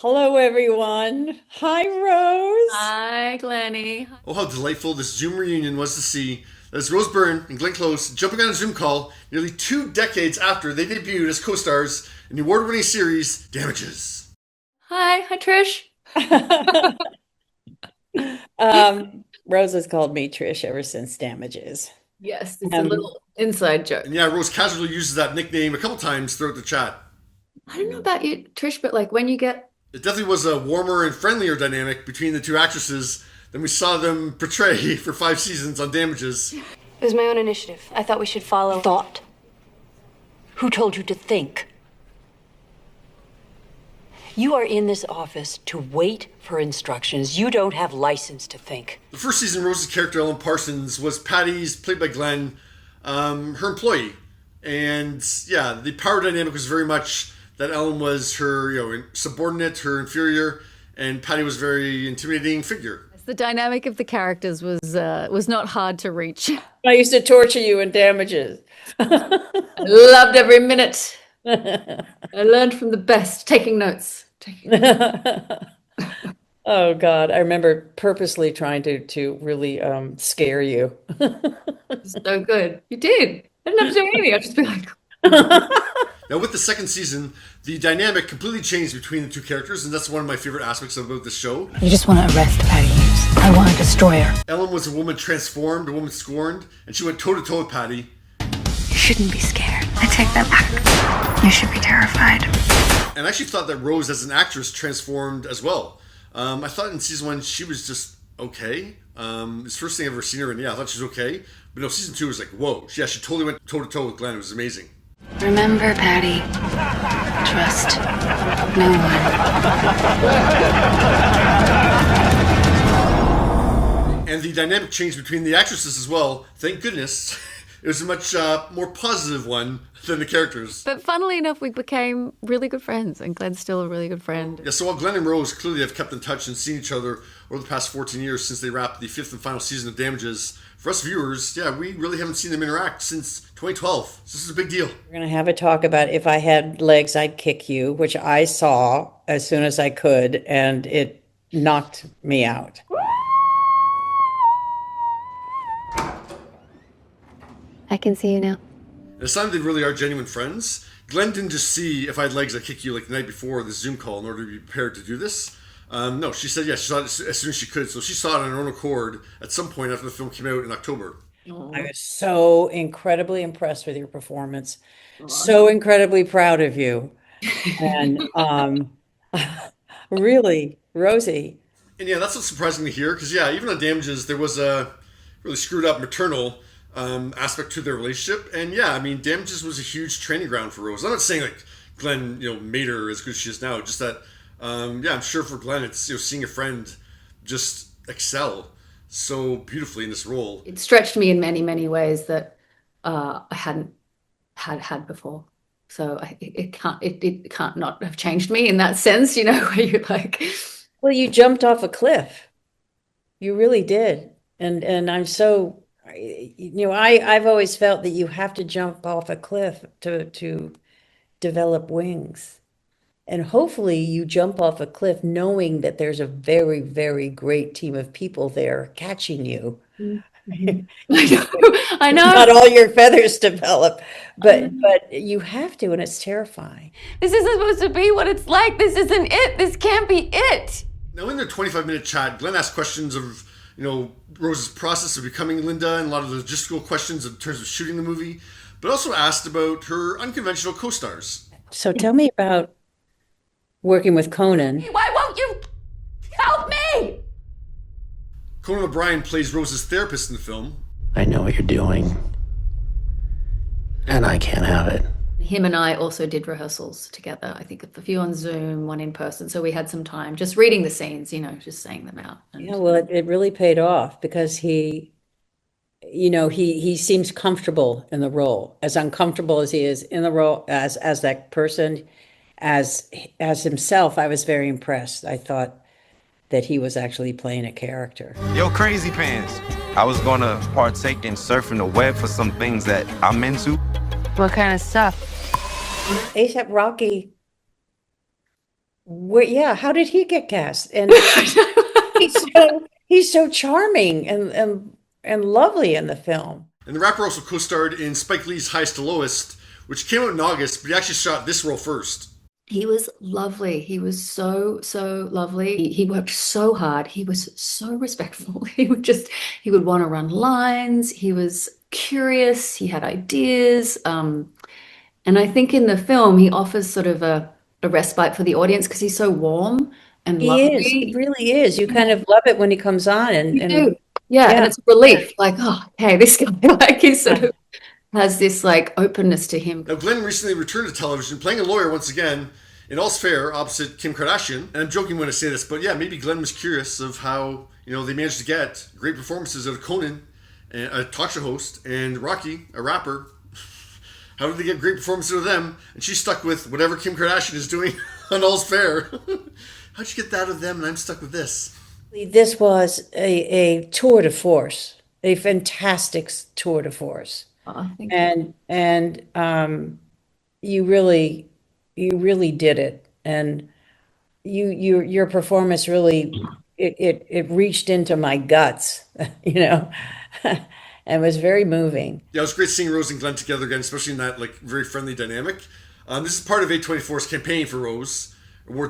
Hello, everyone. Hi, Rose. Hi, Glennie. Oh, how delightful this Zoom reunion was to see. As Rose Byrne and Glenn Close jumping on a Zoom call nearly 2 decades after they debuted as co-stars in the award-winning series Damages. Hi, Trish. Rose has called me Trish ever since Damages. Yes, it's a Um, little inside joke. And yeah, Rose casually uses that nickname a couple times throughout the chat. I don't know about you, Trish, but like when you get It definitely was a warmer and friendlier dynamic between the two actresses than we saw them portray for 5 seasons on Damages. It was my own initiative. I thought we should follow. Thought? Who told you to think? You are in this office to wait for instructions. You don't have license to think. The first season, Rose's character, Ellen Parsons, was Patty's, played by Glenn, her employee. And yeah, the power dynamic was very much that Ellen was her, subordinate, her inferior, and Patty was a very intimidating figure. the dynamic of the characters was not hard to reach. I used to torture you in Damages. I loved every minute. I learned from the best, taking notes. Oh, God. I remember purposely trying to really scare you. So good. You did. I didn't have to do anything. I'd just be like, Now, with the second season, the dynamic completely changed between the two characters, and that's one of my favorite aspects about this show. You just want to arrest Patty Hughes. I want to destroy her. Ellen was a woman transformed, a woman scorned, and she went toe-to-toe with Patty. You shouldn't be scared. I take that back. You should be terrified. And I actually thought that Rose, as an actress, transformed as well. I thought in season 1 she was just okay. It's the first thing I've ever seen her in. Yeah, I thought she was okay. But no, season 2 was like, whoa. She totally went toe-to-toe with Glenn. It was amazing. Remember, Patty, trust no one. And the dynamic changed between the actresses as well. Thank goodness. It was a much more positive one than the characters. but funnily enough, we became really good friends, and Glenn's still a really good friend. Yeah, so while Glenn and Rose clearly have kept in touch and seen each other over the past 14 years since they wrapped the 5th and final season of Damages, for us viewers, yeah, we really haven't seen them interact since 2012. So this is a big deal. We're going to have a talk about if I had legs, I'd kick you, which I saw as soon as I could, and it knocked me out. I can see you now. And it's time they really are genuine friends. Glenn didn't just see if I had legs, I'd kick you like the night before the Zoom call in order to be prepared to do this. No, she said, yeah, she saw it as soon as she could. So she saw it on her own accord at some point after the film came out in October. I was so incredibly impressed with your performance. So incredibly proud of you. And really, Rosie. And yeah, that's what's surprising to hear because, yeah, even on Damages, there was a really screwed up maternal aspect to their relationship. And yeah, I mean, Damages was a huge training ground for Rose. I'm not saying like Glenn, made her as good as she is now. Just that, yeah, I'm sure for Glenn, it's seeing a friend just excel so beautifully in this role. It stretched me in many, many ways that I hadn't had before. So it can't not have changed me in that sense, where you're like, Well, you jumped off a cliff. You really did. And I'm so, I've always felt that you have to jump off a cliff to develop wings. And hopefully you jump off a cliff knowing that there's a very, very great team of people there catching you. I know. Not all your feathers develop, but you have to, and it's terrifying. This isn't supposed to be what it's like. This isn't it. This can't be it. Now, in their 25-minute chat, Glenn asked questions of, Rose's process of becoming Linda and a lot of logistical questions in terms of shooting the movie, but also asked about her unconventional co-stars. So tell me about working with Conan. Why won't you help me? Conan O'Brien plays Rose's therapist in the film. I know what you're doing, and I can't have it. Him and I also did rehearsals together. I think a few on Zoom, one in person. So we had some time just reading the scenes, just saying them out. And Yeah, well, it really paid off because he seems comfortable in the role, as uncomfortable as he is in the role as that person, as himself. I was very impressed. I thought that he was actually playing a character. Yo, Crazy Pants. I was gonna partake in surfing the web for some things that I'm into. What kind of stuff? ASAP Rocky yeah, how did he get cast? And he's so charming and lovely in the film. And the rapper also co-starred in Spike Lee's Highest to Lowest, which came out in August, but he actually shot this role first. He was lovely. He was so lovely. He worked so hard. He was so respectful. He would want to run lines. He was curious. He had ideas. And I think in the film, he offers sort of a respite for the audience because he's so warm and He lovely. really is. You kind of love it when he comes on You and do. Yeah, and yeah. it's a relief. Like, oh, hey, this guy, like, he sort of has this like openness to him. Now, Glenn recently returned to television, playing a lawyer once again in All's Fair opposite Kim Kardashian. And I'm joking when I say this, but yeah, maybe Glenn was curious of how, they managed to get great performances out of Conan, a talk show host, and Rocky, a rapper. How did they get great performances out of them? And she's stuck with whatever Kim Kardashian is doing on All's Fair. How'd you get that out of them and I'm stuck with this? This was a tour de force, a fantastic tour de force. Oh, thank you. And you really did it. And your performance really it reached into my guts, and was very moving. Yeah, it was great seeing Rose and Glenn together again, especially in that very friendly dynamic. This is part of A24's campaign for Rose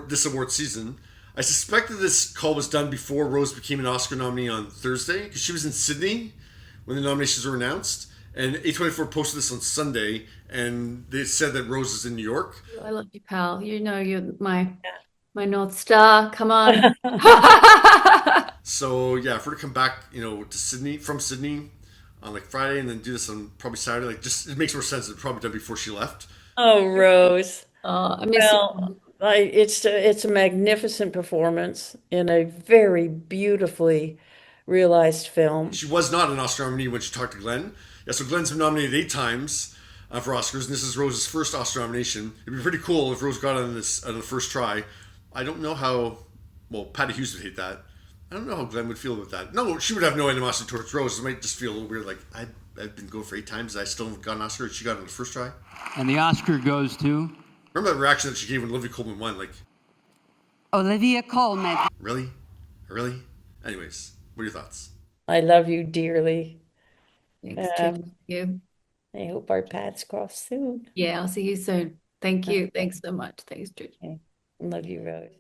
this award season. I suspect that this call was done before Rose became an Oscar nominee on Thursday because she was in Sydney when the nominations were announced, and A24 posted this on Sunday, and they said that Rose is in New York. I love you, pal. You know you're my North Star. Come on. So yeah, for her to come back, to Sydney from Sydney on Friday and then do this on probably Saturday, it makes more sense. It probably done before she left. Oh, Rose. Oh, I miss you. It's a magnificent performance in a very beautifully realized film. She was not an Oscar nominee when she talked to Glenn. Yeah, so Glenn's been nominated 8 times for Oscars, and this is Rose's first Oscar nomination. It'd be pretty cool if Rose got on this on the first try. I don't know how. Well, Patty Hughes would hate that. I don't know how Glenn would feel about that. No, she would have no animosity towards Rose. It might just feel a little weird, like I've been going for 8 times, and I still haven't got an Oscar. She got it on the first try. And the Oscar goes to Remember that reaction that she gave when Olivia Colman won? Olivia Colman. Really? Really? Anyways, what are your thoughts? I love you dearly. Thanks, Thank you. I hope our paths cross soon. Yeah, I'll see you soon. Thank you. Thanks so much. Thanks, George. Okay. Love you, Rose.